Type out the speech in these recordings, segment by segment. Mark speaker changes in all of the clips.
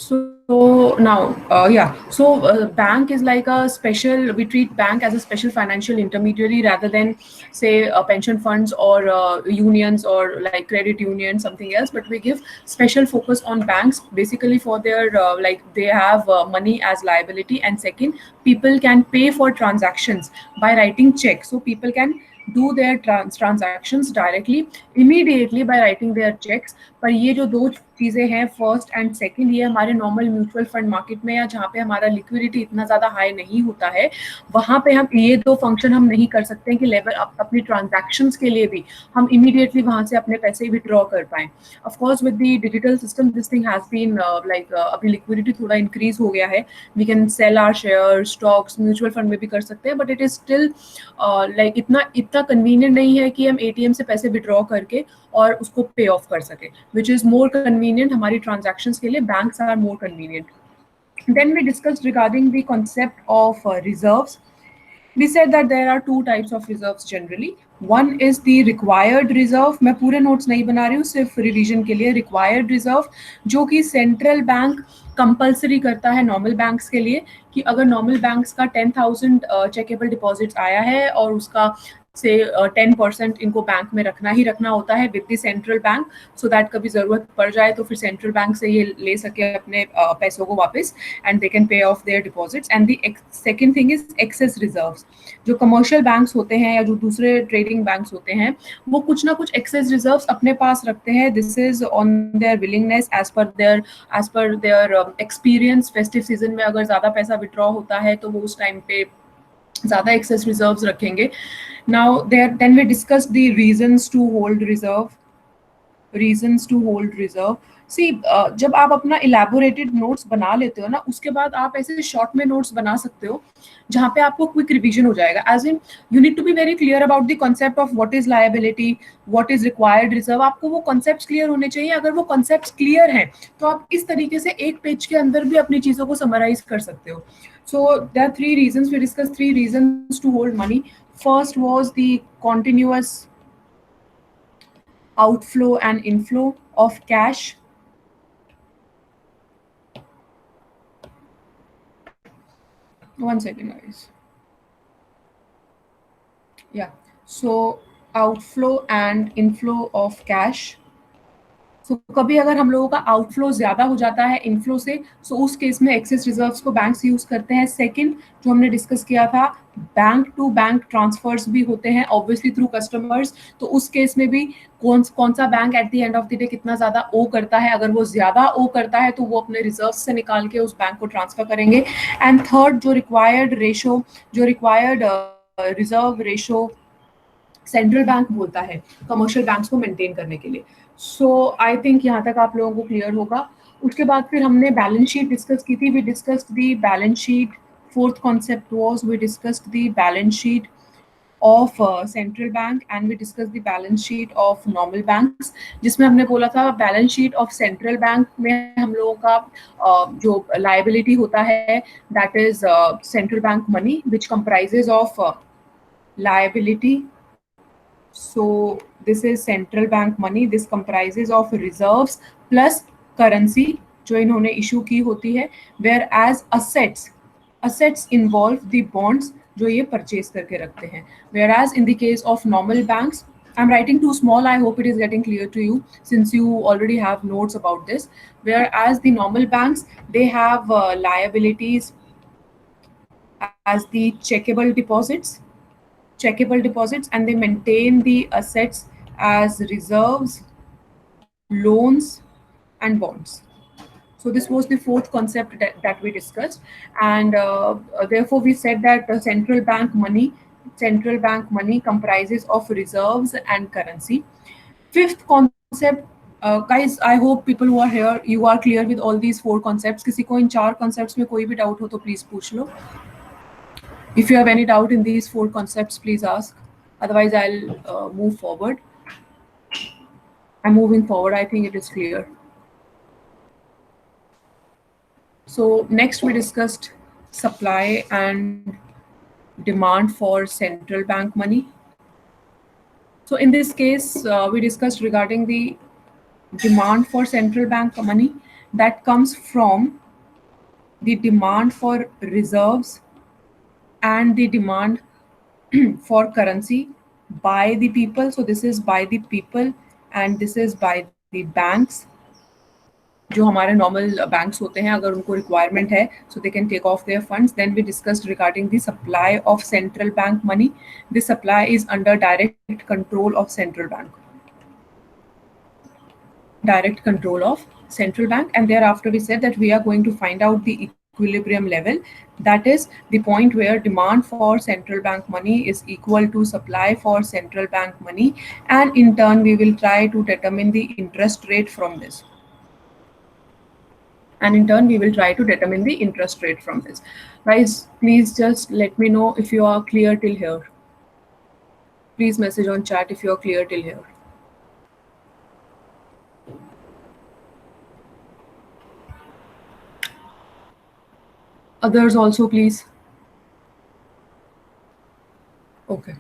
Speaker 1: So now, bank is like a special. We treat bank as a special financial intermediary rather than, say, pension funds or unions or like credit union, something else. But we give special focus on banks basically for their like they have money as liability, and second, people can pay for transactions by writing checks. So people can do their transactions directly immediately by writing their checks. पर ये जो दो चीज़ें हैं, first and second, ये हमारे normal mutual fund market में या जहाँ पे हमारा लिक्विडिटी इतना ज़्यादा हाई नहीं होता है, वहाँ पे हम ये दो फंक्शन हम नहीं कर सकते हैं कि लेवल अपनी ट्रांजैक्शंस के लिए भी हम इमीडिएटली वहाँ से अपने पैसे विड्रॉ कर पाएँ. Of course with the digital system this thing has been like अभी लिक्विडिटी थोड़ा इंक्रीज हो गया है. We can sell our share stocks mutual fund में भी कर सकते हैं, but it is still like इतना इतना कन्वीनियंट नहीं है कि हम एटीएम से पैसे विड्रॉ करके और उसको पे ऑफ कर सके, विच इज़ मोर कन्वीनियंट हमारी ट्रांजैक्शंस के लिए. Banks are more convenient. Then we discussed regarding the concept of reserves. We said that there are two types of reserves generally. One is the required reserve. मैं पूरे notes नहीं बना रही हूँ, सिर्फ revision के लिए. Required reserve जो कि central bank कंपल्सरी करता है नॉर्मल बैंक्स के लिए कि अगर नॉर्मल बैंक्स का 10,000 चेकेबल डिपॉजिट्स आया है और उसका से 10% इनको बैंक में रखना ही रखना होता है with the central bank, so that कभी ज़रूरत पड़ जाए तो फिर सेंट्रल बैंक से ये ले सके अपने पैसों को वापस, and they can pay off their deposits. And the second thing is excess reserves. जो कमर्शियल बैंक्स होते हैं या जो दूसरे ट्रेडिंग बैंक्स होते हैं, वो कुछ ना कुछ एक्सेस रिजर्व्स अपने पास रखते हैं. This is on their willingness as per their experience. Festive season में अगर ज़्यादा पैसा विड्रॉ होता है तो वो उस टाइम पे ज़्यादा एक्सेस रिजर्व्स रखेंगे. Now then we discuss the reasons to hold reserve. Reasons to hold reserve. See जब आप अपना इलेबोरेटेड नोट्स बना लेते हो ना, उसके बाद आप ऐसे शॉर्ट में नोट्स बना सकते हो जहाँ पे आपको क्विक रिवीजन हो जाएगा. As in you need to be very clear about the concept of what is liability, what is required reserve. आपको वो कॉन्सेप्ट्स क्लियर होने चाहिए. अगर वो कॉन्सेप्ट्स क्लियर हैं तो आप इस तरीके से एक पेज के अंदर भी अपनी चीज़ों को समराइज कर सकते हो. So there are three reasons. We discussed three reasons to hold money. First was the continuous outflow and inflow of cash. One second, guys. Yeah. So outflow and inflow of cash. तो कभी अगर हम लोगों का outflow ज़्यादा हो जाता है इनफ्लो से, सो उस केस में एक्सेस रिजर्व्स को बैंक्स यूज़ करते हैं. सेकंड जो हमने डिस्कस किया था, बैंक टू बैंक ट्रांसफर्स भी होते हैं ऑब्वियसली थ्रू कस्टमर्स. तो उस केस में भी कौन सा bank at the end of the day कितना ज़्यादा ओ करता है. अगर वो ज़्यादा ओ करता है तो वो अपने रिजर्व से निकाल के उस बैंक को ट्रांसफर करेंगे. एंड थर्ड जो required reserve ratio central bank बोलता है कमर्शियल बैंक्स को मेंटेन करने के लिए. सो आई थिंक यहाँ तक आप लोगों को क्लियर होगा. उसके बाद फिर हमने बैलेंस शीट डिस्कस की थी. We discussed the balance sheet. Fourth concept was we discussed the balance sheet of central bank and we discuss the balance sheet of normal banks, जिसमें हमने बोला था balance sheet of central bank में हम लोगों का जो लायबिलिटी होता है that is central bank money which comprises of liability. So this is central bank money. This comprises of reserves plus currency जो इन्होंने issue की होती है. Whereas assets involve the bonds जो ये purchase करके रखते हैं. Whereas in the case of normal banks, I'm writing too small. I hope it is getting clear to you since you already have notes about this. Whereas the normal banks, they have liabilities as the checkable deposits, and they maintain the assets as reserves, loans and bonds. So this was the fourth concept that we discussed, and therefore we said that the central bank money comprises of reserves and currency. Fifth concept, guys, I hope people who are here, you are clear with all these four concepts. किसी को इन चार concepts में कोई भी doubt हो तो please पूछ लो. If you have any doubt in these four concepts, please ask. Otherwise, I'll move forward. I'm moving forward. I think it is clear. So next we discussed supply and demand for central bank money. So in this case, we discussed regarding the demand for central bank money. that comes from the demand for reserves and the demand for currency by the people. So this is by the people and this is by the banks. जो हमारे normal banks होते हैं अगर उनको requirement है so they can take off their funds. Then we discussed regarding the supply of central bank money. This supply is under direct control of central bank. Direct control of central bank, and thereafter we said that we are going to find out the equilibrium level, that is the point where demand for central bank money is equal to supply for central bank money, and in turn we will try to determine the interest rate from this. And in turn we will try to determine the interest rate from this. Guys, please just let me know if you are clear till here. Please message on chat if you are clear till here. Others also, please. Okay.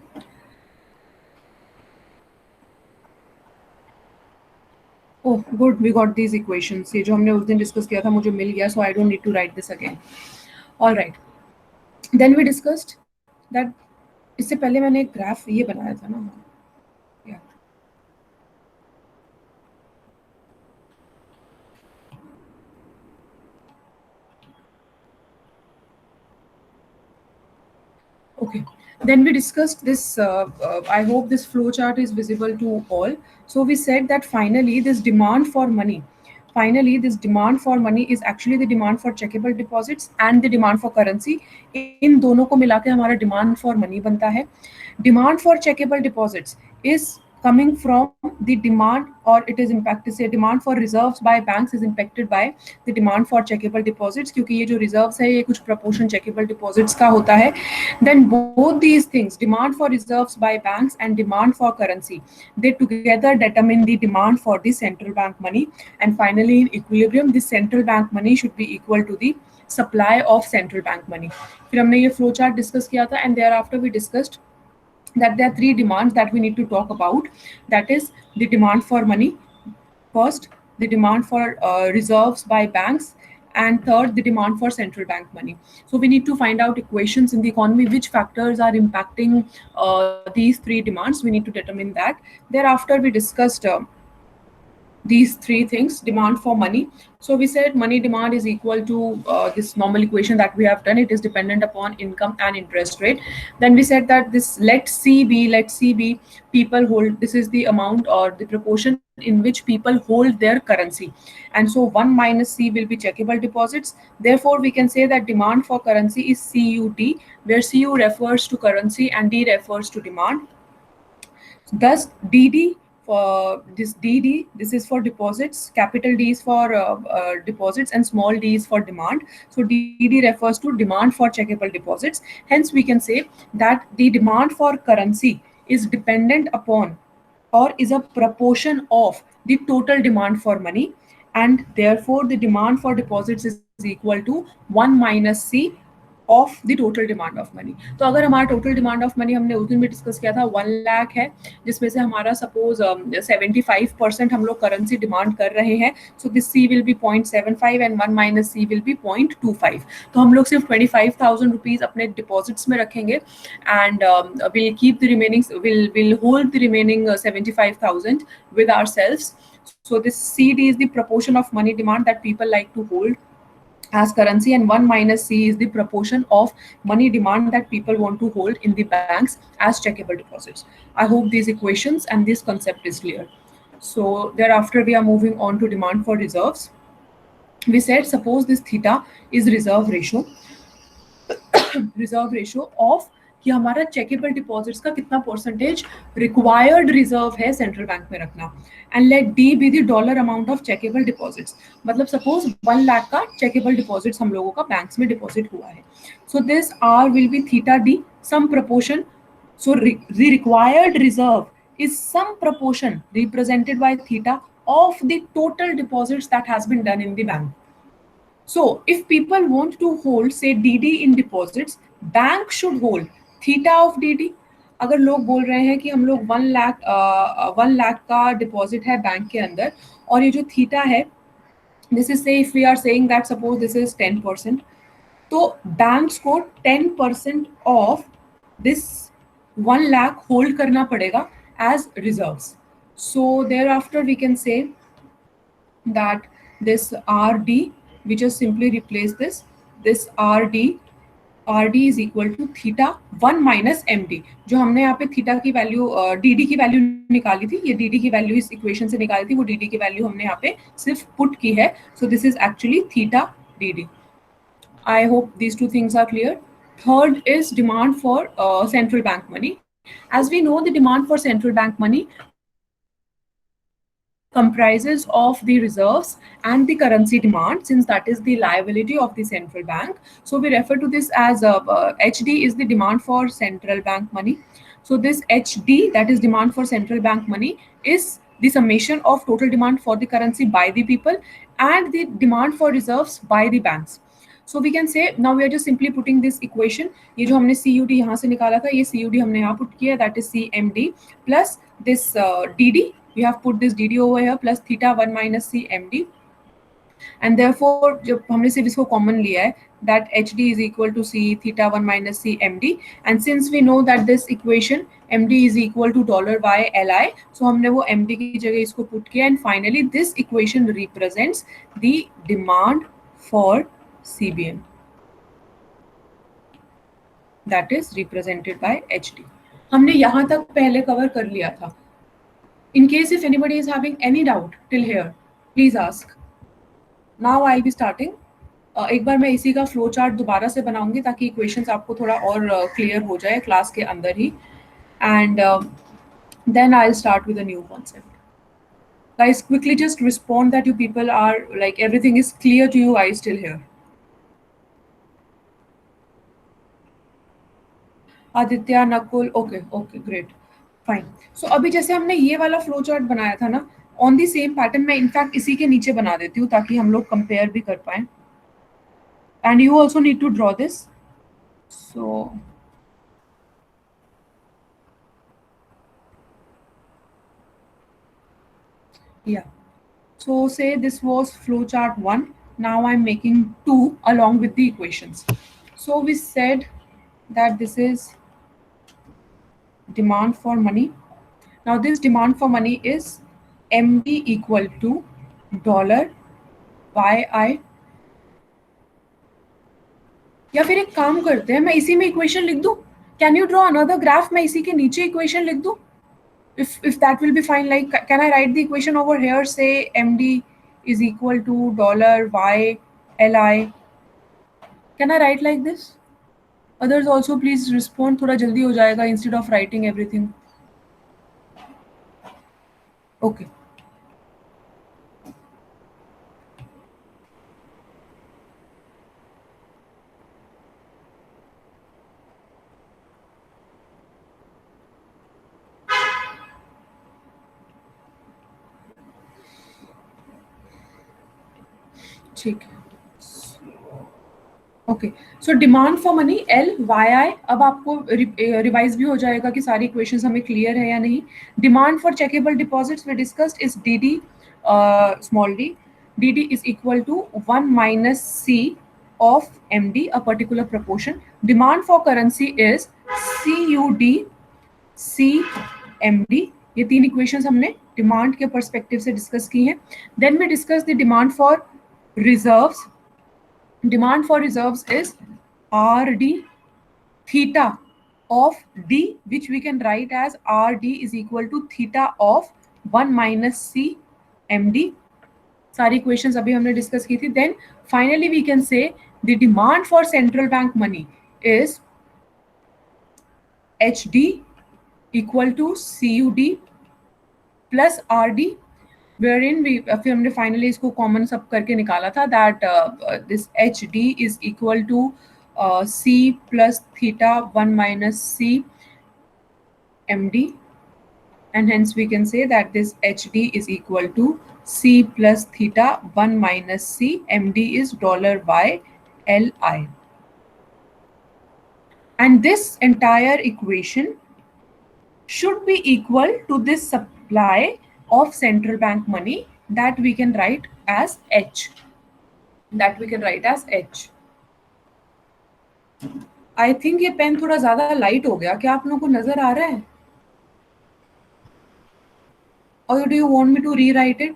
Speaker 1: Oh, good. We got these equations. ये जो हमने उस दिन discuss किया था मुझे मिल गया, so I don't need to write this again. All right. Then we discussed that इससे पहले मैंने एक ग्राफ ये बनाया था ना. Yeah. Okay. Then we discussed this. I hope this flow chart is visible to all. So we said that finally this demand for money. Finally, this demand for money is actually the demand for checkable deposits and the demand for currency. इन दोनों को मिला के हमारा demand for money बनता है. Demand for checkable deposits is coming from the demand, or it is impacted, say demand for reserves by banks is impacted by the demand for checkable deposits, क्योंकि ये जो reserves है ये कुछ proportion checkable deposits का होता है. Then both these things, demand for reserves by banks and demand for currency, they together determine the demand for the central bank money. And finally, in equilibrium, the central bank money should be equal to the supply of central bank money. फिर हमने ये flow chart discuss किया था, and thereafter we discussed that there are three demands that we need to talk about. That is the demand for money, first the demand for reserves by banks, and third the demand for central bank money. So we need to find out equations in the economy which factors are impacting these three demands. We need to determine that. Thereafter we discussed these three things, demand for money. So we said money demand is equal to this normal equation that we have done. It is dependent upon income and interest rate. Then we said that this let C be people hold, this is the amount or the proportion in which people hold their currency, and so 1 minus C will be checkable deposits. Therefore we can say that demand for currency is CUT, where CU refers to currency and D refers to demand. Thus DD, for this DD, this is for deposits, capital D is for deposits and small d is for demand. So DD refers to demand for checkable deposits. Hence we can say that the demand for currency is dependent upon, or is a proportion of, the total demand for money, and therefore the demand for deposits is equal to 1 minus C of the total demand of money. तो अगर हमारा total demand of money हमने उस दिन भी discuss किया था 1 लाख है, जिसमें से हमारा सपोज 75% हम लोग करेंसी डिमांड कर रहे हैं. So this C will be 0.75 and 1 minus C will be 0.25. तो हम लोग सिर्फ 25,000 रुपीज अपने डिपॉजिट्स में रखेंगे and will keep the remaining, will hold the remaining 75,000 with ourselves. So this CD is the proportion of money demand that people like to hold as currency, and 1 minus C is the proportion of money demand that people want to hold in the banks as checkable deposits. I hope these equations and this concept is clear. So thereafter we are moving on to demand for reserves. We said suppose this theta is reserve ratio reserve ratio of कि हमारा checkable deposits का कितना percentage required reserve है central bank में रखना, and let D be the dollar amount of checkable deposits. मतलब suppose 1 lakh का checkable deposits हम लोगों का बैंक्स में डिपॉजिट हुआ है. So this R will be theta D some proportion. So the required reserve is some proportion represented by theta of the total deposits that has been done in the bank. So if people want to hold say DD in deposits, bank should hold theta of DD. अगर लोग बोल रहे हैं कि हम लोग 1 लाख का deposit है बैंक के अंदर, और ये जो थीटा है This is, say, if we are saying that suppose this is 10%, तो बैंक्स को 10% ऑफ दिस 1 lakh होल्ड करना पड़ेगा as reserves. So thereafter we can say that this RD, we just simply replace this RD is equal to theta 1 minus MD. जो हमने यहाँ पे theta की value DD की वैल्यू निकाली थी, ये DD की वैल्यू इस इक्वेशन से निकाली थी, वो DD की वैल्यू हमने यहाँ पे सिर्फ पुट की है. So this is actually theta DD. I hope these two things are clear. Third is demand for central bank money. As we know, the demand for central bank money comprises of the reserves and the currency demand, since that is the liability of the central bank. So we refer to this as HD is the demand for central bank money. So this HD, that is demand for central bank money, is the summation of total demand for the currency by the people and the demand for reserves by the banks. So we can say now we are just simply putting this equation. ये जो हमने CUD यहाँ से निकाला था, ये CUD हमने यहाँ put किया, that is CMD plus this DD. We have put this DD over here plus theta 1 minus CMD. And therefore, जब हमने सिर्फ इसको common लिया है, that HD is equal to C theta 1 minus CMD. And since we know that this equation MD is equal to dollar by LI, so हमने वो MD की जगह इसको put किया. And finally, this equation represents the demand for CBM. That is represented by HD. हमने यहाँ तक पहले cover कर लिया था. In case if anybody is having any doubt till here, please ask. Now I'll be starting. एक बार मैं इसी का फ्लो चार्ट दोबारा से बनाऊंगी ताकि इक्वेशंस आपको थोड़ा और क्लियर हो जाए क्लास के अंदर ही. And then I'll start with a new concept. Guys, quickly just respond that you people are like everything is clear to you. Are you still here? Aditya, Nakul, okay, great, fine. So अभी जैसे हमने ये वाला flow chart बनाया था ना, on the same pattern मैं in fact इसी के नीचे बना देती हूँ ताकि हम लोग कंपेयर भी कर पाए. And you also need to draw this. So yeah, so say this was flow chart 1. Now I'm making 2 along with the equations. So we said that this is demand for money. Now this demand for money is MD equal to dollar YI. या फिर एक काम करते हैं, मैं इसी में equation लिख दूं. Can you draw another graph? मैं इसी के नीचे इक्वेशन लिख दूं. If that will be fine, like can I write the equation over here, say MD is equal to dollar Y LI. Can I write like this? Others also please respond, थोड़ा जल्दी हो जाएगा instead of writing everything. Okay. ठीक है. Okay, so demand for money LYI. अब आपको revise भी हो जाएगा कि सारी इक्वेशंस हमें क्लियर है या नहीं. Demand for checkable deposits we discussed is DD small d. DD is equal to 1 minus C of MD, a particular proportion. Demand for currency is CUD CMD. ये तीन इक्वेशंस हमने डिमांड के perspective से discuss की हैं. Then we discuss the demand for reserves. Demand for reserves is RD theta of D, which we can write as RD is equal to theta of 1 minus C MD. सारी equations अभी हमने discuss की थी. Then finally we can say the demand for central bank money is HD equal to CUD plus RD, wherein we फिर हमने finally इसको common sub करके निकाला था that this HD is equal to C plus theta 1 minus C MD, and hence we can say that this HD is equal to C plus theta 1 minus C MD is dollar by LI. And this entire equation should be equal to this supply of central bank money that we can write as H. That we can write as H. I think ये pen थोड़ा ज्यादा light हो गया, क्या आप लोगों को नजर आ रहा है? और do you want me to rewrite it?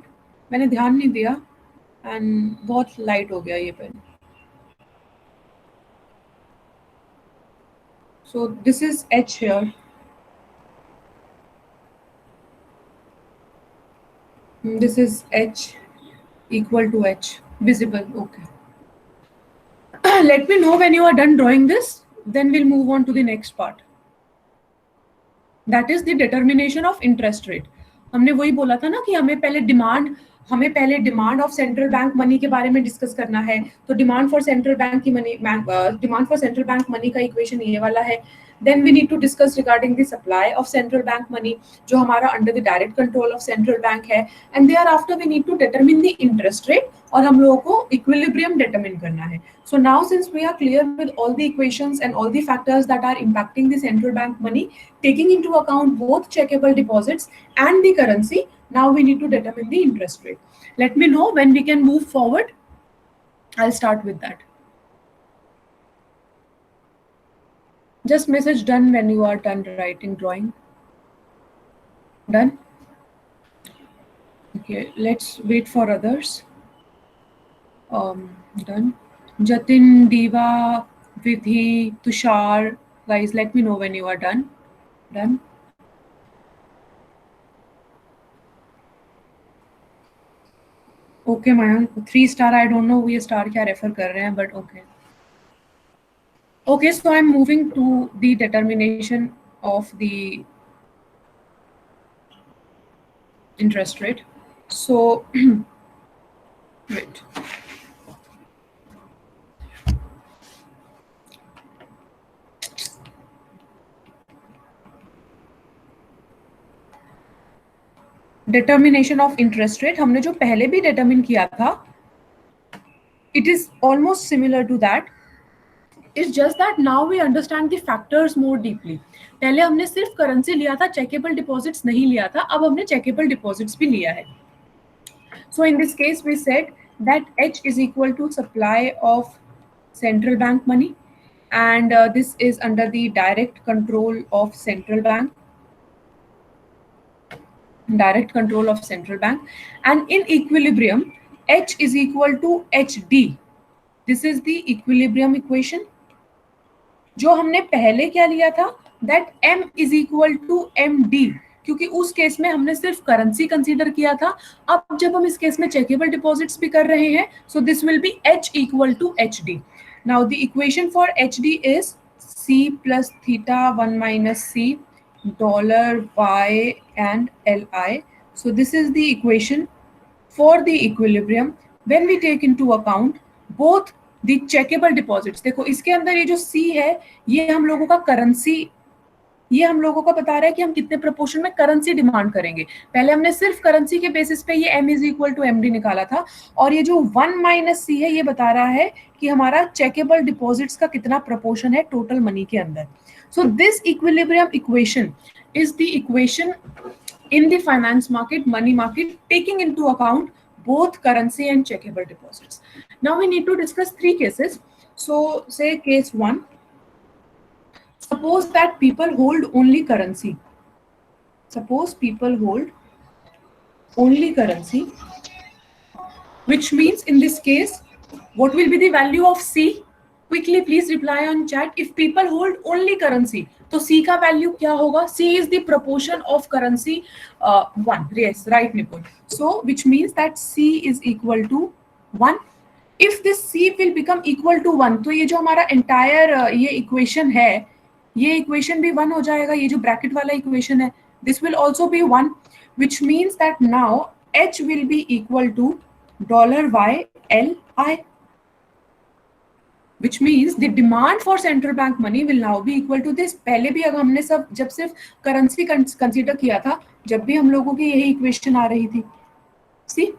Speaker 1: मैंने ध्यान नहीं दिया एंड बहुत लाइट हो गया ये pen. So this is H here. This is H equal to H. Visible. Okay. Let me know when you are done drawing this. Then we'll move on to the next part. That is the determination of interest rate. हमने वही बोला था ना कि हमें पहले demand of central bank money के बारे में डिस्कस करना है. तो demand for central bank money का इक्वेशन ये वाला है. Then we need to discuss regarding the supply of central bank money, जो हमारा under the direct control of central bank है. And thereafter we need to determine the interest rate और हम लोगों को equilibrium determine करना है. So now since we are clear with all the equations and all the factors that are impacting the central bank money, taking into account both checkable deposits and the currency, now we need to determine the interest rate. Let me know when we can move forward. I'll start with that. Just message done when you are done writing drawing. Done? Okay, let's wait for others. Done. Jatin, Diva, Vidhi, Tushar, guys, let me know when you are done. Done. Okay, Mayank, 3 star. I don't know ये star क्या refer कर रहे हैं, but okay. Okay, so I'm moving to the determination of the interest rate. So, wait. Determination of interest rate हमने जो पहले भी determine किया था, it is almost similar to that. It's just that now we understand the factors more deeply. पहले हमने सिर्फ currency लिया था, चेकेबल डिपॉजिट्स नहीं लिया था. अब हमने चेकेबल डिपॉजिट्स भी लिया है. So in this case we said that H is equal to supply of central bank money, and this is under the direct control of central bank. Direct control of central bank, and in equilibrium H is equal to HD. This is the equilibrium equation. जो हमने पहले क्या लिया था, that M is equal to MD, क्योंकि उस case में हमने सिर्फ करेंसी कंसीडर किया था. अब जब हम इस केस में चेकेबल डिपॉजिट्स भी कर रहे हैं, so this will be H equal to HD. Now the equation for HD is C plus theta 1 minus C dollar Y and LI. So this is the equation for the equilibrium when we take into account both the checkable deposits. देखो इसके अंदर ये जो C है, ये हम लोगों का करेंसी, ये हम लोगों का बता रहा है कि हम कितने प्रोपोर्शन में करेंसी डिमांड करेंगे. पहले हमने सिर्फ करेंसी के बेसिस पे ये M is equal to MD निकाला था, और ये जो 1 माइनस C है ये बता रहा है कि हमारा चेकेबल डिपॉजिट्स का कितना प्रोपोर्शन है टोटल मनी के अंदर. So this equilibrium equation is the equation in the finance market, money market, taking into account both currency and checkable deposits. Now we need to discuss 3 cases. So say case 1. Suppose that people hold only currency. Suppose people hold only currency, which means in this case, what will be the value of C? Quickly please reply on chat. If people hold only currency, तो C का value क्या होगा? C is the proportion of currency 1. Yes, right, Nipul. So which means that C is equal to 1. If this C will become equal to 1, तो ये जो हमारा entire ये equation है, ये equation भी 1 हो जाएगा. ये जो bracket वाला equation है, this will also be 1, which means that now H will be equal to $YLI. Which means the demand for central bank money will now be equal to this. पहले भी अगर हमने जब सिर्फ करेंसी कंसीडर किया था, जब भी हम लोगों की यही इक्वेशन आ रही थी. See,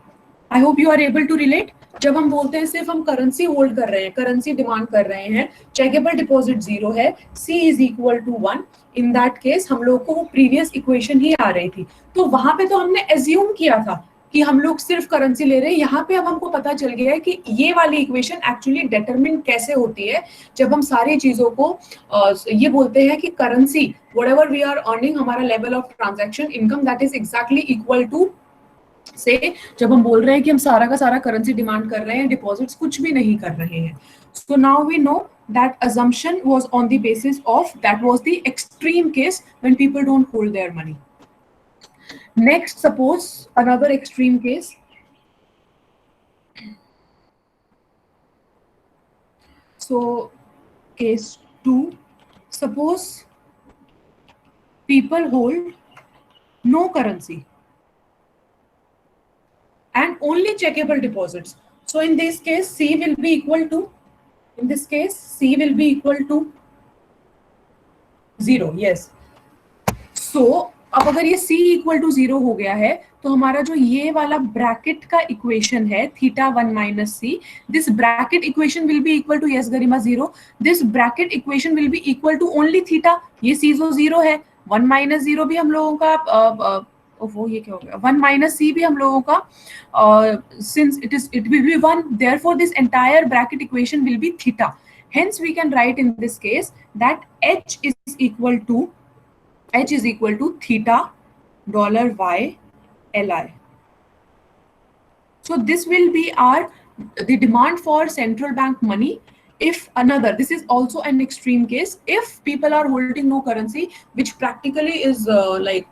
Speaker 1: I hope you are able to relate. जब हम बोलते हैं सिर्फ हम करेंसी होल्ड कर रहे हैं, करेंसी डिमांड कर रहे हैं, चेकेबल डिपॉजिट 0 है, C is equal to 1. In that case हम लोगों को वो प्रीवियस इक्वेशन ही आ रही थी. तो वहां पे तो हमने एज्यूम किया था कि हम लोग सिर्फ करेंसी ले रहे हैं। यहाँ पे अब हमको पता चल गया है कि ये वाली इक्वेशन एक्चुअली डिटरमिन कैसे होती है, जब हम सारी चीजों को ये बोलते हैं कि currency whatever we are earning, हमारा level of transaction income that is exactly equal to say, जब हम बोल रहे हैं कि हम सारा का सारा करेंसी डिमांड कर रहे हैं, डिपॉजिट्स कुछ भी नहीं कर रहे हैं. So now we know that assumption was on the basis of, that was the extreme case when people don't hold their money. Next, suppose another extreme case. So case 2, suppose people hold no currency and only checkable deposits. So in this case, C will be equal to, in this case, C will be equal to 0. Yes. So अब अगर ये C equal to 0 हो गया है, तो हमारा जो ये वाला ब्रैकेट का इक्वेशन है theta 1 minus C, this bracket equation will be equal to, yes Garima 0, this bracket equation will be equal to only theta. ये C जो 0 है, 1 माइनस 0 भी हम लोगों का वो ये क्या हो गया, 1 माइनस सी भी हम लोगों का, since it will be 1, therefore this entire bracket equation will be theta. Hence we can write in this case that H is equal to theta $y Li. So this will be the demand for central bank money. If another, this is also an extreme case, if people are holding no currency, which practically is like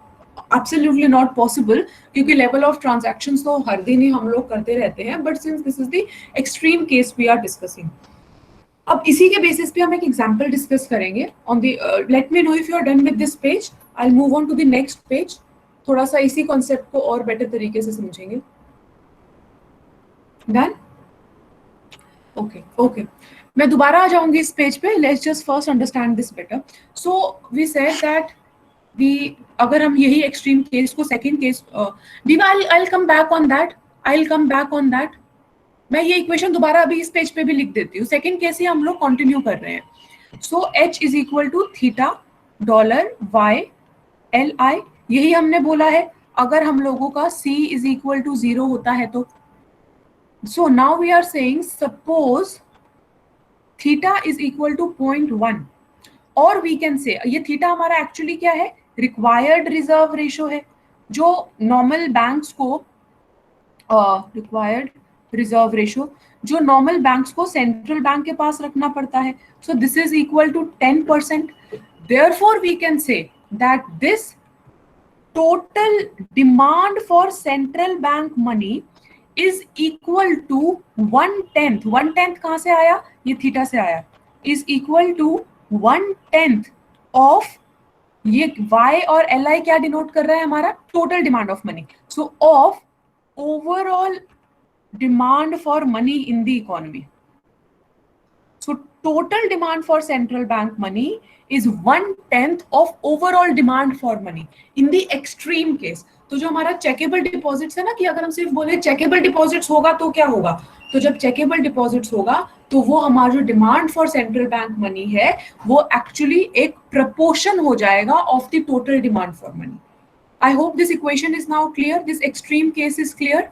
Speaker 1: absolutely not possible, क्योंकि level of transactions तो हर दिन ही हम लोग करते रहते हैं, but since this is the extreme case we are discussing. अब इसी के बेसिस पे हम एक एग्जांपल डिस्कस करेंगे on the let me know if you are done with this page. I'll move on to the next page. थोड़ा सा इसी कॉन्सेप्ट को और बेटर तरीके से समझेंगे. Done? Okay. मैं दोबारा आ जाऊंगी इस पेज पे. Let's just first understand this better. So we said that अगर हम यही एक्सट्रीम केस को second case, I'll come back on that. मैं ये इक्वेशन दोबारा अभी इस पेज पे भी लिख देती हूँ. सेकंड केस ही हम लोग कंटिन्यू कर रहे हैं. So H is equal to theta $y Li, यही हमने बोला है. अगर हम लोगों का C इज इक्वल टू 0 होता है तो, so now we are saying suppose theta is equal to 0.1, और वी कैन से, ये थीटा हमारा एक्चुअली क्या है, रिक्वायर्ड रिजर्व रेशो है, जो नॉर्मल बैंक्स को रिक्वायर्ड रिजर्व रेशो जो नॉर्मल बैंक्स को सेंट्रल बैंक के पास रखना पड़ता है. So this is equal to 10%. Therefore we can say that this total demand for central bank money is equal to 1/10. 1/10 कहां से आया, ये थीटा से आया, इज इक्वल टू 1/10 ऑफ ये y और Li क्या डिनोट कर रहा है, हमारा total demand of money. So of overall demand for money in the economy. So total demand for central bank money is 1/10 of overall demand for money in the extreme case. तो जो हमारा checkable deposits है ना, कि अगर हम सिर्फ बोले चेकेबल डिपॉजिट्स होगा तो क्या होगा, तो जब चेकेबल डिपॉजिट्स होगा तो वो हमारा जो demand for central bank money है वो एक्चुअली एक प्रपोर्शन हो जाएगा of the total demand for money. I hope this equation is now clear. This extreme case is clear.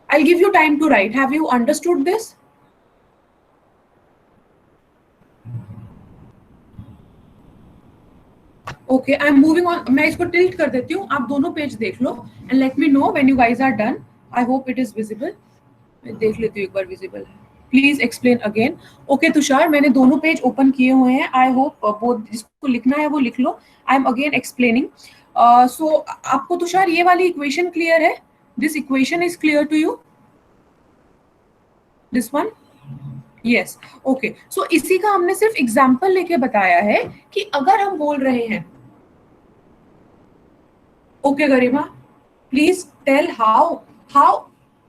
Speaker 1: I'll give you time to write. Have you understood this? Okay, I'm moving on. मैं इसको tilt कर देती हूँ. आप दोनों page देख लो and let me know when you guys are done. I hope it is visible. मैं देख लेती हूँ एक बार visible है. Please explain again. Okay, Tushar, मैंने दोनों पेज ओपन किए हुए हैं. I hope both जिसको लिखना है वो लिख लो. I'm again explaining. So आपको तुषार ये वाली इक्वेशन क्लियर है? This equation is clear to you? This one? Yes. Okay. So इसी का हमने सिर्फ एग्जाम्पल लेके बताया है कि अगर हम बोल रहे हैं, okay Garima, please tell how.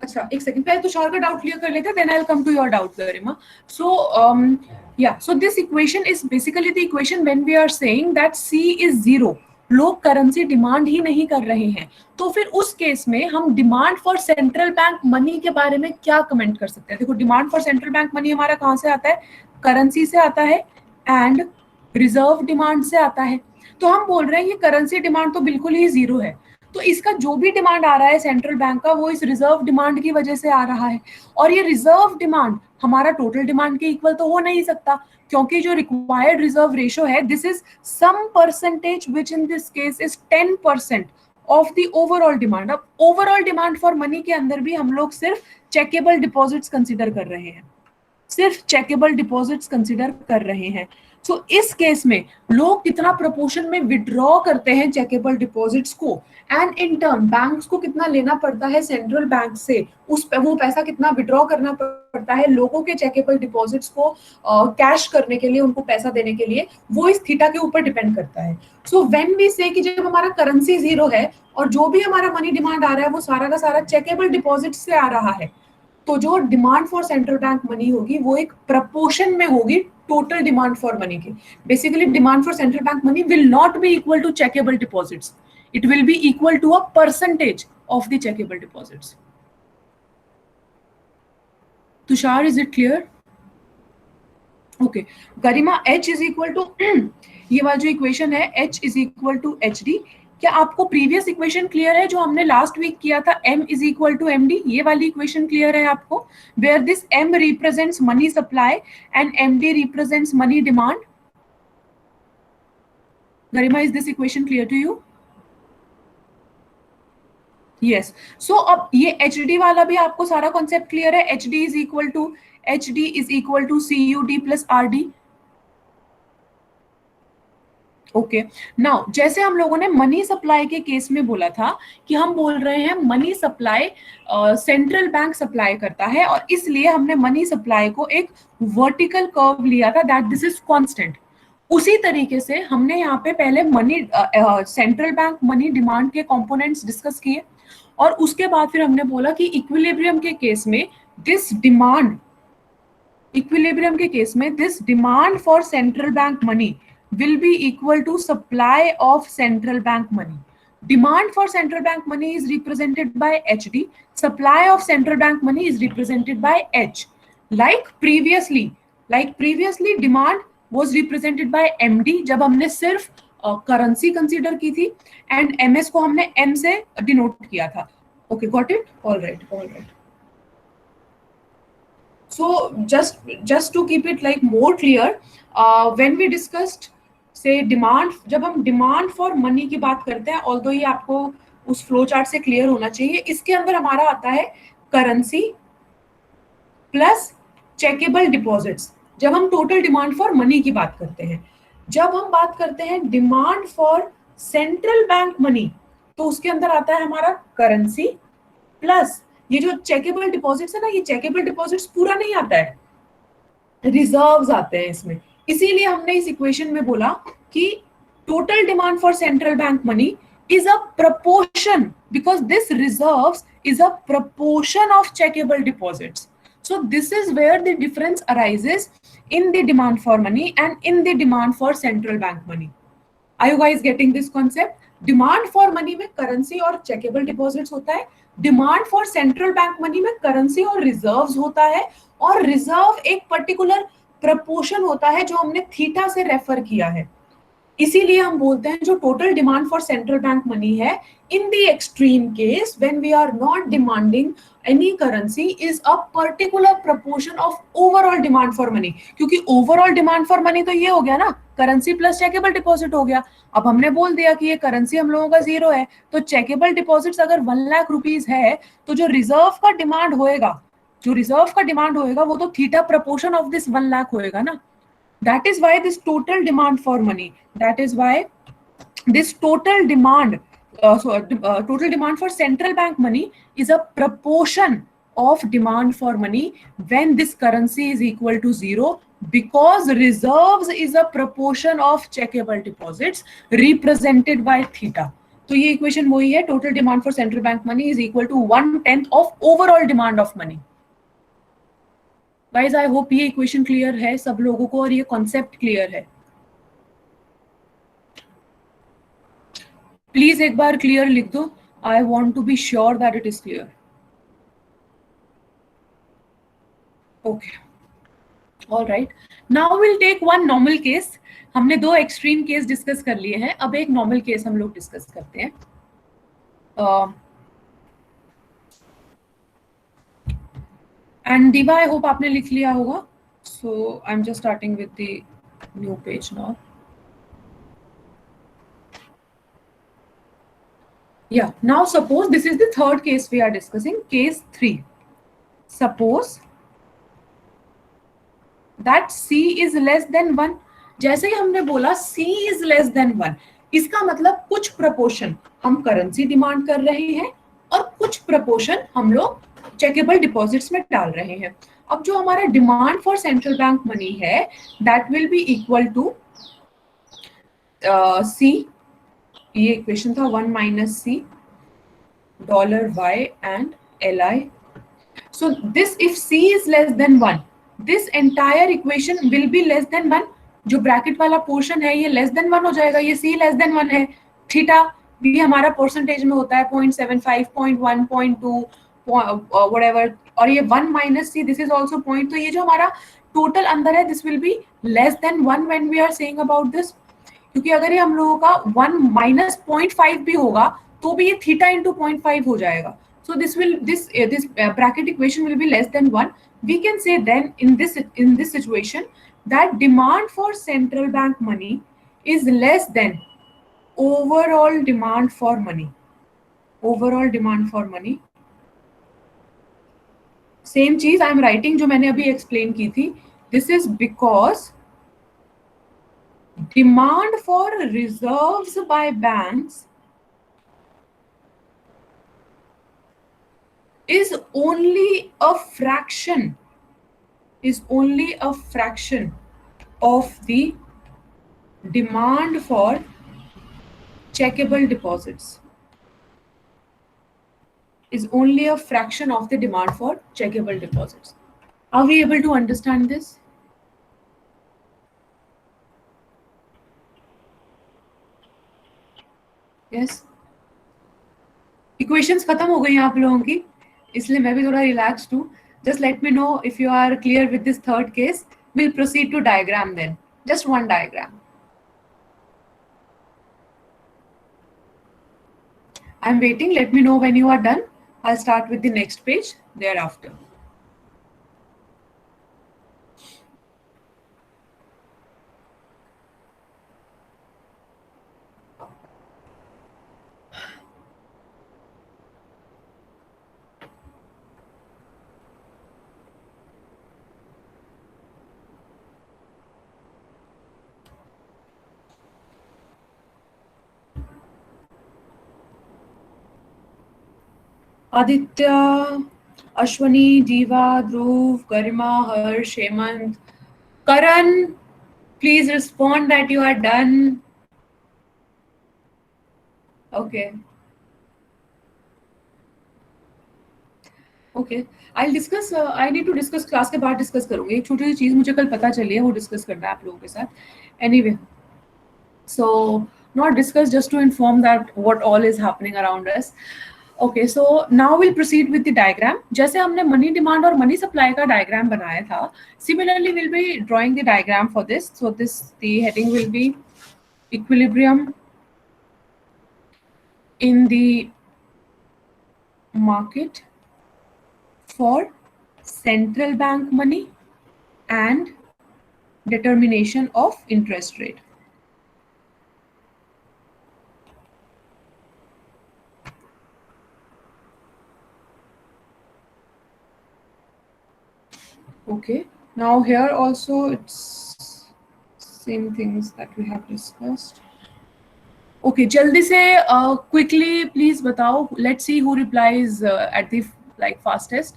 Speaker 1: अच्छा एक सेकंड, पहले तुषार का डाउट क्लियर कर लेते हैं, then I will come to your doubt Garima. So this equation is basically the equation when we are saying that C is 0. लोग करेंसी डिमांड ही नहीं कर रहे हैं, तो फिर उस केस में हम demand for central bank money के बारे में क्या कमेंट कर सकते हैं. देखो, demand for central bank money हमारा कहां से आता है, करेंसी से आता है एंड रिजर्व डिमांड से आता है. तो हम बोल रहे हैं ये करेंसी डिमांड तो बिल्कुल ही 0 है, तो इसका जो भी डिमांड आ रहा है सेंट्रल बैंक का, वो इस रिजर्व डिमांड की वजह से आ रहा है। और ये रिजर्व डिमांड हमारा टोटल डिमांड के इक्वल तो हो नहीं सकता, क्योंकि जो रिक्वायर्ड रिजर्व रेशो है, this is some percentage which in this case is 10% of the overall demand. अब ओवरऑल डिमांड फॉर मनी के अंदर भी हम लोग सिर्फ चेकेबल डिपॉजिट्स कंसिडर कर रहे हैं, सिर्फ चेकेबल डिपॉजिट्स कंसिडर कर रहे हैं। सो इस केस में लोग कितना प्रोपोर्शन में विड्रॉ करते हैं चेकेबल डिपॉजिट्स को, एंड इन टर्न बैंक्स को कितना लेना पड़ता है सेंट्रल बैंक से, उस वो पैसा कितना विड्रॉ करना पड़ता है लोगों के चेकेबल डिपॉजिट्स को कैश करने के लिए, उनको पैसा देने के लिए, वो इस थीटा के ऊपर डिपेंड करता है। सो व्हेन वी से कि जब हमारा करेंसी जीरो है और जो भी हमारा मनी डिमांड आ रहा है वो सारा का सारा चेकेबल डिपॉजिट से आ रहा है, तो जो demand for central bank money होगी वो एक प्रपोर्शन में होगी टोटल डिमांड फॉर मनी की। Basically demand for central bank money will not be equal to checkable deposits, it will be equal to a percentage of the checkable deposits. Tushar, is it clear? Okay. Garima, H is equal to ये वाला जो equation है H is equal to HD, क्या आपको previous equation clear है जो हमने last week किया था, M is equal to MD? ये वाली इक्वेशन क्लियर है आपको, where this M represents money supply and MD represents money demand? Garima, is this equation clear to you? Yes. So अब ये एच डी वाला भी आपको सारा कॉन्सेप्ट क्लियर है, H D is equal to C U D plus R D. Okay, now जैसे हम लोगों ने मनी सप्लाई के केस में बोला था कि हम बोल रहे हैं money supply central bank supply करता है, और इसलिए हमने मनी सप्लाई को एक वर्टिकल कर्व लिया था, दैट दिस इज कांस्टेंट। उसी तरीके से हमने यहाँ पे पहले money central bank money demand के कंपोनेंट्स डिस्कस किए, और उसके बाद फिर हमने बोला कि इक्विलिब्रियम के केस में दिस डिमांड, इक्विलिब्रियम के केस में this demand for central bank money will be equal to supply of central bank money. Demand for central bank money is represented by HD. Supply of central bank money is represented by H. Like previously, demand was represented by MD जब हमने सिर्फ currency consider की थी, and MS को हमने M से denote किया था. Okay, got it? All right. So just to keep it like more clear, when we discussed से डिमांड, जब हम डिमांड फॉर मनी की बात करते हैं, ऑल्दो ये आपको उस फ्लो चार्ट से क्लियर होना चाहिए, इसके अंदर हमारा आता है करेंसी प्लस चेकेबल डिपॉजिट्स जब हम टोटल डिमांड फॉर मनी की बात करते हैं। जब हम बात करते हैं demand for central bank money, तो उसके अंदर आता है हमारा करेंसी प्लस ये जो चेकेबल डिपॉजिट्स है ना, ये चेकेबल डिपॉजिट्स पूरा नहीं आता है, रिजर्व्स आते हैं इसमें। इसीलिए हमने इस इक्वेशन में बोला कि total demand for central bank money is a proportion, because this reserves is a proportion of checkable deposits. So this is where the difference arises in the demand for money and in the demand for central bank money. Are you guys getting this concept? Demand for money में currency और checkable deposits होता है, demand for central bank money में currency और reserves होता है, और reserve एक particular proportion होता है जो हमने थीटा से रेफर किया है। इसीलिए हम बोलते हैं जो total demand for central bank money है, in the extreme case when we are not demanding any currency, is a particular proportion of overall demand for money. क्योंकि ओवरऑल डिमांड फॉर मनी तो ये हो गया ना, करेंसी प्लस चेकेबल डिपॉजिट हो गया। अब हमने बोल दिया कि ये करेंसी हम लोगों का जीरो है, तो चेकेबल डिपॉजिट्स अगर 1 लाख रुपीज है, तो जो रिजर्व का डिमांड होएगा, वो तो theta proportion of this 1 lakh होएगा ना। That is why this total demand for money, total demand for central bank money is a proportion of demand for money when this currency is equal to 0, because reserves is a proportion of checkable deposits represented by theta. तो ये equation वही है, total demand for central bank money is equal to 1/10 of overall demand of money. Guys I hope ये equation clear है सब लोगों को और ये कॉन्सेप्ट क्लियर है। प्लीज एक बार क्लियर लिख दो, I want to be sure that it is clear. Okay, all right, now will take one normal case. हमने 2 एक्सट्रीम केस डिस्कस कर लिए हैं, अब एक नॉर्मल केस हम लोग डिस्कस करते हैं। एंड दीवा, आई होप आपने लिख लिया होगा. So I am just starting with the new page now. Yeah, now suppose this is the third case we are discussing, case 3. Suppose that C is less than 1. जैसे ही हमने बोला C is less than 1, इसका मतलब कुछ proportion हम currency demand कर रहे हैं और कुछ प्रपोर्शन हम लोग चेकेबल डिपॉजिट्स में डाल रहे हैं. अब जो हमारा demand for central bank money है, that will be equal to C, ये इक्वेशन था 1 minus C $Y and LI. So this, if C is less than 1, this entire equation will be less than 1. जो bracket वाला portion है ये less than 1 हो जाएगा. ये C लेस देन 1 है. थीटा भी हमारा परसेंटेज में होता है 0.75, 0.1, 0.2, whatever. और ये 1 minus C, this is also point. तो ये जो हमारा टोटल अंदर है, this will be less than 1 when we are saying about this. क्योंकि अगर ये हम लोगों का 1 minus 0.5 भी होगा तो भी ये थीटा into 0.5 हो जाएगा. So this bracket equation will be less than 1. We can say then in this situation that demand for central bank money is less than overall demand for money. Overall demand for money. Same चीज I am writing जो मैंने अभी explain की थी. This is because demand for reserves by banks is only a fraction of the demand for checkable deposits. Is only a fraction of the demand for checkable deposits. Are we able to understand this? Yes. Equations खत्म हो गई आप लोगों की, इसलिए मैं भी थोड़ा relaxed हूँ. Just let me know if you are clear with this third case. We'll proceed to diagram then. Just one diagram. I'm waiting. Let me know when you are done. I'll start with the next page thereafter. Aditya, Ashwani, Jiva, Dhruv, Garima, Harsh, Hemant, Karan, please respond that you are done. Okay. Okay. I'll discuss. I need to discuss class के बाद discuss करूँगी. एक छोटी सी चीज़ मुझे कल पता चली है, वो discuss करना है आप लोगों के साथ. Anyway, so not discuss, just to inform that what all is happening around us. Okay, so now we'll proceed with the diagram. जैसे हमने money demand और money supply का diagram बनाया था, similarly we'll be drawing the diagram for this. So the heading will be equilibrium in the market for central bank money and determination of interest rate. Okay, now here also it's same things that we have discussed. Okay, जल्दी से quickly please बताओ. Let's see who replies at the fastest.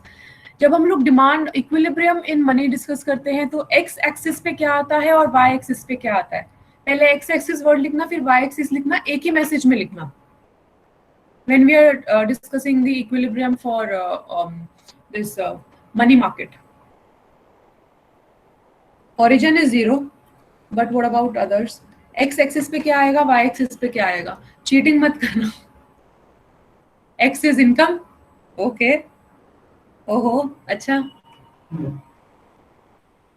Speaker 1: जब हम लोग demand equilibrium in money discuss करते हैं तो x axis पे क्या आता है और वाई एक्सिस पे क्या आता है. पहले एक्स एक्सिस वर्ड लिखना, फिर वाई एक्सिस लिखना, एक ही मैसेज में लिखना. When we are discussing the equilibrium for this money market, origin is 0, but what about others? X axis पे क्या आएगा, वाई एक्सिस पे क्या आएगा. चीटिंग मत करना. X is income. ओके. ओहो, अच्छा.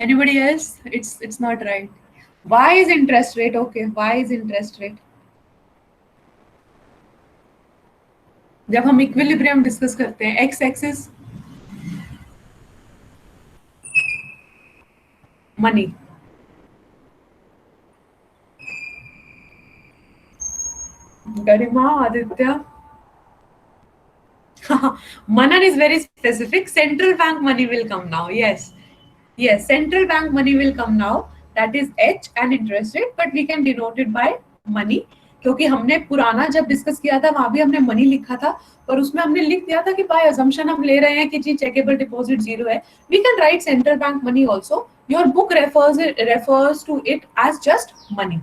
Speaker 1: Anybody else? It's not right. Y is interest rate. Okay, Y is interest rate. जब हम इक्विलिब्रियम डिस्कस करते हैं, x axis money, Garima, Aditya, Manan is very specific. Central bank money will come now. Yes. Yes, central bank money will come now. That is H and interest rate, but we can denote it by money. क्योंकि हमने पुराना जब discuss किया था वहां भी हमने money लिखा था, पर उसमें हमने लिख दिया था कि बाय अजम्पशन हम ले रहे हैं कि जी चेकेबल डिपॉजिट जीरो है. We can write central bank money also. Your book refers to it as just money.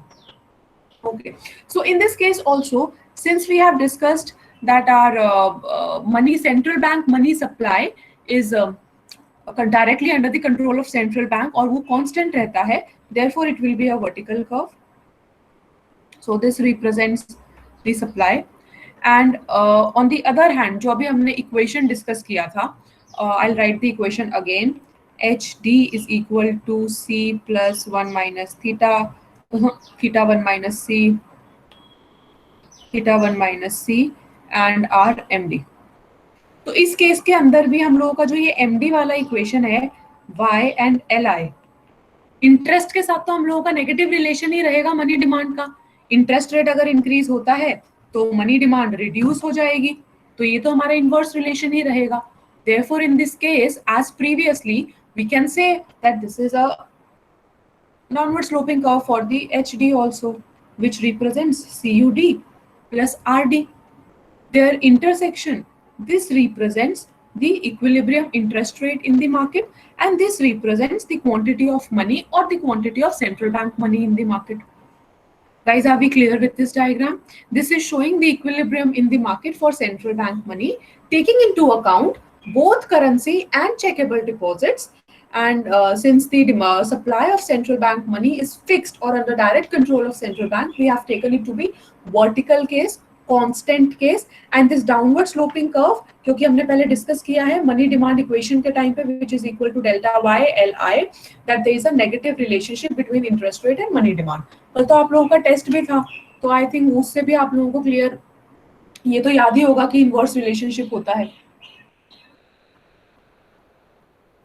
Speaker 1: Okay. So in this case also, since we have discussed that our money, central bank money supply is directly under the control of central bank और वो constant रहता है, therefore it will be a vertical curve. So this represents the supply. And on the other hand, जो अभी हमने equation discuss किया था, I'll write the equation again. HD is equal to C plus 1 minus theta, theta 1 minus C, theta 1 minus C and R MD. तो इस case के अंदर भी हम लोगों का जो ये एमडी वाला इक्वेशन है, Y and L I, interest के साथ तो हम लोगों का नेगेटिव रिलेशन ही रहेगा मनी डिमांड का. इंटरेस्ट रेट अगर इंक्रीज होता है तो मनी डिमांड रिड्यूस हो जाएगी, तो ये तो हमारा इनवर्स रिलेशन ही रहेगा. Therefore in this case as previously we can say that this is a downward sloping curve for the HD also, which represents CUD plus RD. Their intersection, this represents the equilibrium interest rate in the market, and this represents the quantity of money or the quantity of central bank money in the market. Guys, are we clear with this diagram? This is showing the equilibrium in the market for central bank money, taking into account both currency and checkable deposits. And since the supply of central bank money is fixed or under direct control of central bank, we have taken it to be vertical case, constant case, and this downward sloping curve, क्योंकि हमने पहले discuss किया है money demand equation के time पे, which is equal to delta y li, that there is a negative relationship between interest rate and money demand. कल तो आप लोगों का टेस्ट भी था, तो आई थिंक उससे भी आप लोगों को क्लियर ये तो याद ही होगा कि इनवर्स रिलेशनशिप होता है.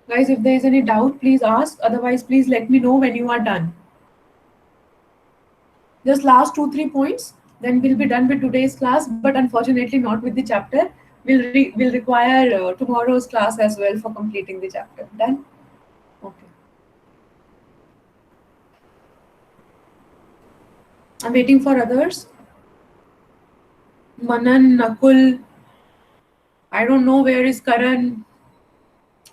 Speaker 1: Guys, if there is any doubt, please ask. Otherwise, please let me know when you are done. Just last 2-3 points, then we'll be done with today's class. But unfortunately, not with the chapter. We'll require tomorrow's class as well for completing the chapter. Done? Okay. I'm waiting for others. Manan, Nakul. I don't know where is Karan.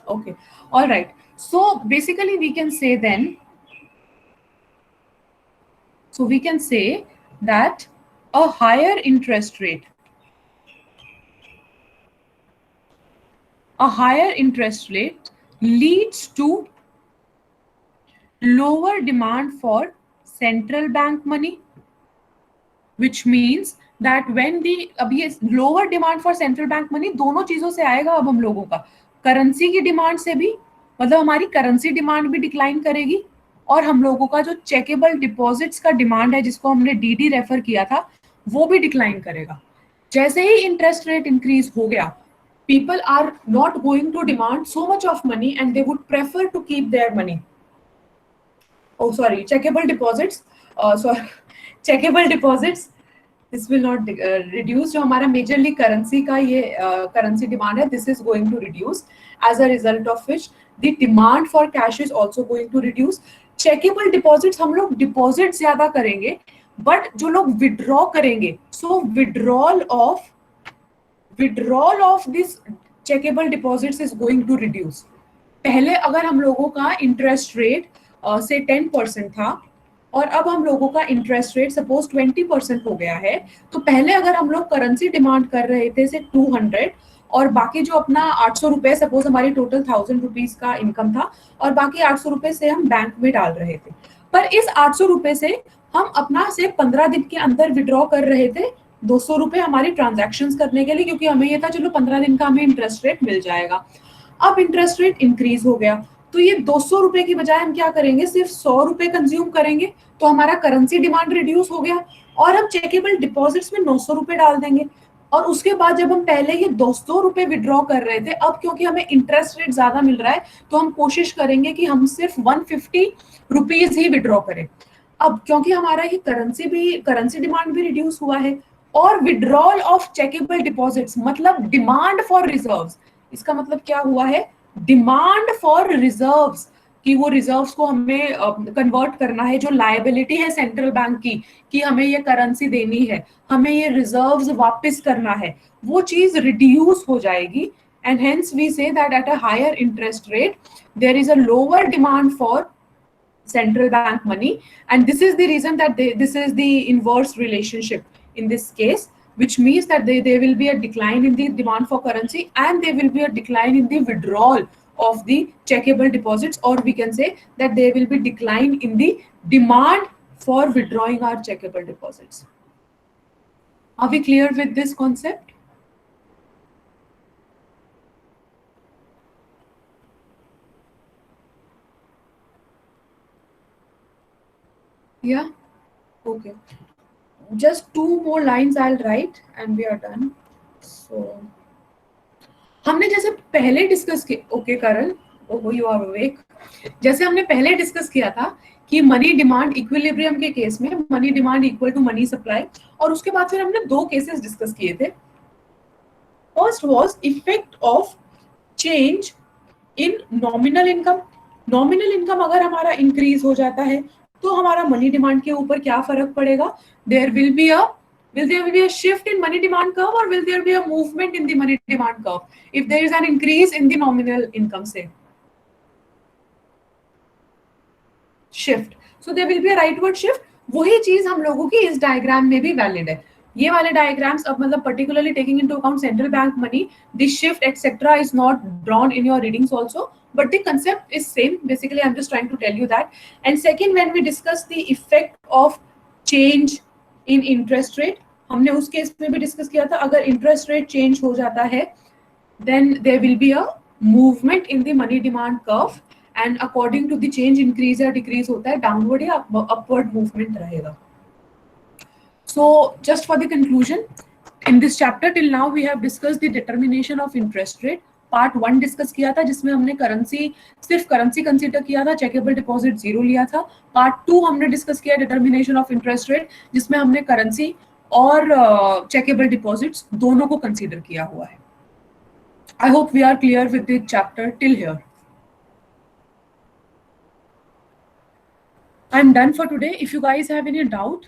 Speaker 1: Okay. All right. So basically, we can say then. So we can say that a higher interest rate, leads to lower demand for central bank money, which means that when the अब ये lower demand for central bank money दोनों चीजों से आएगा. अब हम लोगों का करेंसी की डिमांड से भी, मतलब हमारी करेंसी डिमांड भी डिक्लाइन करेगी, और हम लोगों का जो चेकेबल डिपॉजिट्स का डिमांड है जिसको हमने डीडी रेफर किया था वो भी डिक्लाइन करेगा. जैसे ही इंटरेस्ट रेट इंक्रीज हो गया, people are not going to demand so much of money and they would prefer to keep their money. Oh sorry, checkable deposits, checkable deposits, this will not reduce. जो हमारा majorly currency का ये currency demand है, this is going to reduce, as a result of which the demand for cash is also going to reduce. checkable deposits हम लोग deposit ज्यादा करेंगे, but जो लोग विड्रॉ करेंगे, सो withdrawal of this checkable deposits is going to reduce. पहले अगर हम लोगों का इंटरेस्ट रेट से 10% था और अब हम लोगों का इंटरेस्ट रेट सपोज 20% हो गया है, तो पहले अगर हम लोग करेंसी डिमांड कर रहे थे से 200 और बाकी जो अपना 800 रुपए, सपोज हमारी टोटल 1000 रुपीज का इनकम था और बाकी 800 रुपए से हम बैंक में डाल रहे थे, पर इस 800 रुपए से हम अपना से 15 दिन के अंदर विड्रॉ कर रहे थे 200 रुपए हमारी ट्रांजैक्शंस करने के लिए, क्योंकि हमें ये था चलो 15 दिन का हमें इंटरेस्ट रेट मिल जाएगा. अब इंटरेस्ट रेट इंक्रीज हो गया, तो ये 200 रुपए की बजाय हम क्या करेंगे, सिर्फ 100 रुपए कंज्यूम करेंगे, तो हमारा करेंसी डिमांड रिड्यूस हो गया और हम चेकेबल डिपॉजिट्स में 900 रुपए डाल देंगे. और उसके बाद जब हम पहले ये 200 रुपए विड्रॉ कर रहे थे, अब क्योंकि हमें इंटरेस्ट रेट ज्यादा मिल रहा है तो हम कोशिश करेंगे कि हम सिर्फ 150 रुपीज ही विड्रॉ करें। अब क्योंकि हमारा ये करेंसी डिमांड भी रिड्यूस हुआ है, और विड्रॉल ऑफ चेकेबल डिपॉजिट्स मतलब डिमांड फॉर रिजर्व्स। इसका मतलब क्या हुआ है, डिमांड फॉर रिजर्व्स, कि वो रिजर्व्स को हमें कन्वर्ट करना है, जो लायबिलिटी है सेंट्रल बैंक की कि हमें ये करेंसी देनी है, हमें ये रिजर्व्स वापस करना है, वो चीज रिड्यूस हो जाएगी। And hence we say that at a higher interest rate there is a lower demand for central bank money, and this is the reason that this is the inverse relationship in this case, which means that there will be a decline in the demand for currency and there will be a decline in the withdrawal of the checkable deposits, or we can say that there will be decline in the demand for withdrawing our checkable deposits. Are we clear with this concept? Yeah, okay, just two more lines I'll write and we are done. So हमने जैसे पहले discuss किया, okay करण, ओहो you are awake, जैसे हमने पहले discuss किया था कि मनी डिमांड इक्विलिब्रियम के केस में money demand equal to money supply, और उसके बाद फिर हमने दो केसेस डिस्कस किए थे। First was effect of change in nominal income. Nominal income अगर हमारा इंक्रीज हो जाता है तो हमारा मनी डिमांड के ऊपर क्या फर्क पड़ेगा, there will be a will there be a shift in money demand curve or will there be a movement in the money demand curve if there is an increase in the nominal income, say shift, so there will be a rightward shift। वही चीज हम लोगों की इस diagram में भी valid है। ये वाले डायग्राम्स अब मतलब particularly taking into account central bank money, the shift etc is not drawn in your readings also, but the concept is same, basically I'm just trying to tell you that। And second, when we discuss the effect of change in interest rate, हमने उस case में भी discuss किया था, अगर interest rate change हो जाता है then there will be a movement in the money demand curve, and according to the change increase या decrease होता है, downward या upward movement रहेगा। So just for the conclusion, in this chapter till now we have discussed the determination of interest rate। Part 1 discuss किया था जिसमें हमने सिर्फ करेंसी कंसीडर किया था, चेकेबल डिपॉजिट जीरो लिया था। पार्ट 2 हमने डिस्कस किया डिटर्मिनेशन ऑफ इंटरेस्ट रेट, जिसमें हमने करेंसी और चेकेबल डिपॉजिट्स दोनों को कंसीडर किया हुआ है। I hope we are clear with the chapter till here. I'm done for today. If you guys have any doubt,